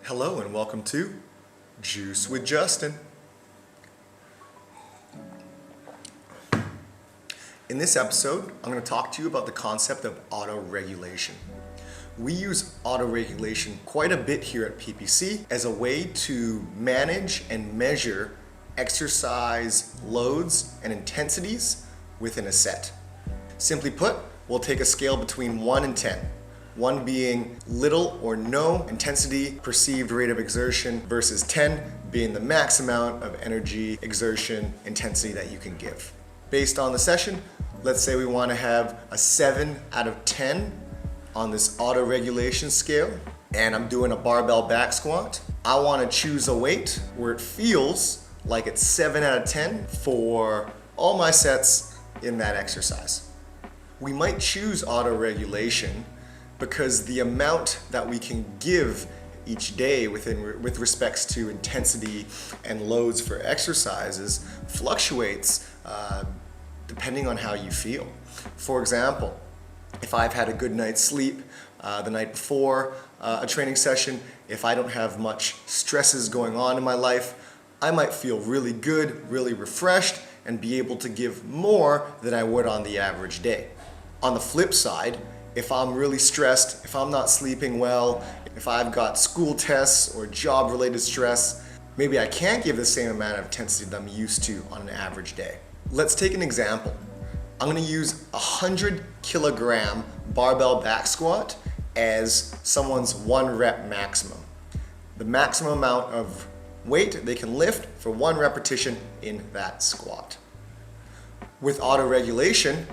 Hello and welcome to Juice with Justin. In this episode, I'm going to talk to you about the concept of auto-regulation. We use auto-regulation quite a bit here at PPC as a way to manage and measure exercise loads and intensities within a set. Simply put, we'll take a scale between 1 and 10. 1 being little or no intensity perceived rate of exertion versus 10 being the max amount of energy, exertion, intensity that you can give. Based on the session, let's say we want to have a 7 out of 10 on this auto-regulation scale, and I'm doing a barbell back squat. I want to choose a weight where it feels like it's 7 out of 10 for all my sets in that exercise. We might choose auto-regulation because the amount that we can give each day with respects to intensity and loads for exercises fluctuates depending on how you feel. For example, if I've had a good night's sleep the night before a training session, if I don't have much stresses going on in my life, I might feel really good, really refreshed, and be able to give more than I would on the average day. On the flip side, if I'm really stressed, if I'm not sleeping well, if I've got school tests or job-related stress, maybe I can't give the same amount of intensity that I'm used to on an average day. Let's take an example. I'm going to use a 100 kilogram barbell back squat as someone's 1 rep maximum. The maximum amount of weight they can lift for 1 repetition in that squat. With auto-regulation,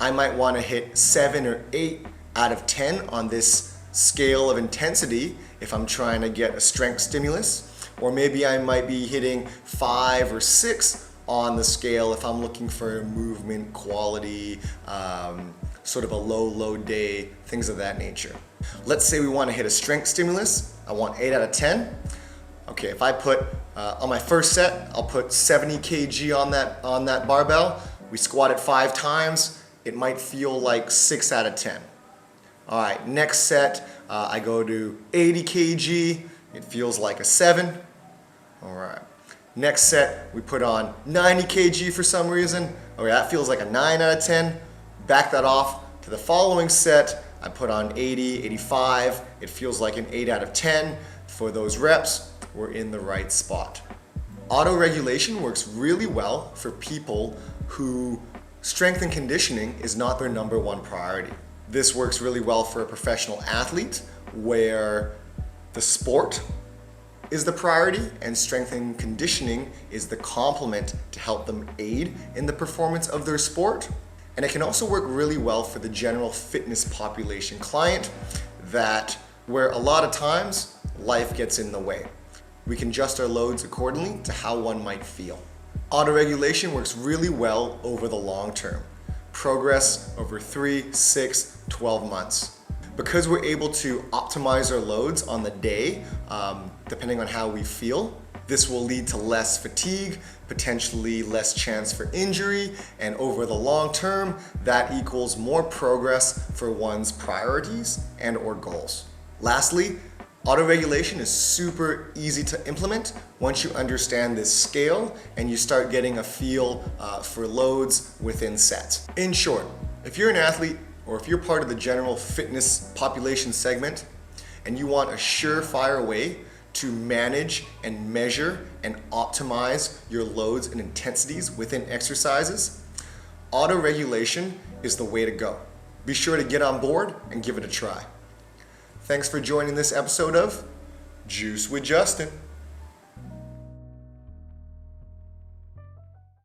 I might want to hit 7 or 8 out of 10 on this scale of intensity if I'm trying to get a strength stimulus, or maybe I might be hitting 5 or 6 on the scale if I'm looking for movement quality, sort of a low load day, things of that nature. Let's say we want to hit a strength stimulus. I want 8 out of 10. Okay, if I put on my first set, I'll put 70 kg on that barbell. We squat it 5 times. It might feel like 6 out of 10. All right, next set, I go to 80 kg. It feels like a 7. All right. Next set, we put on 90 kg for some reason. Okay, that feels like a 9 out of 10. Back that off to the following set. I put on 80, 85. It feels like an 8 out of 10. For those reps, we're in the right spot. Auto-regulation works really well for people who strength and conditioning is not their number 1 priority. This works really well for a professional athlete where the sport is the priority and strength and conditioning is the complement to help them aid in the performance of their sport. And it can also work really well for the general fitness population client where a lot of times life gets in the way. We can adjust our loads accordingly to how one might feel. Auto-regulation works really well over the long term. Progress over 3, 6, 12 months. Because we're able to optimize our loads on the day, depending on how we feel, this will lead to less fatigue, potentially less chance for injury, and over the long term, that equals more progress for one's priorities and or goals. Lastly, auto-regulation is super easy to implement once you understand this scale and you start getting a feel for loads within sets. In short, if you're an athlete or if you're part of the general fitness population segment and you want a surefire way to manage and measure and optimize your loads and intensities within exercises, auto-regulation is the way to go. Be sure to get on board and give it a try. Thanks for joining this episode of Juice with Justin.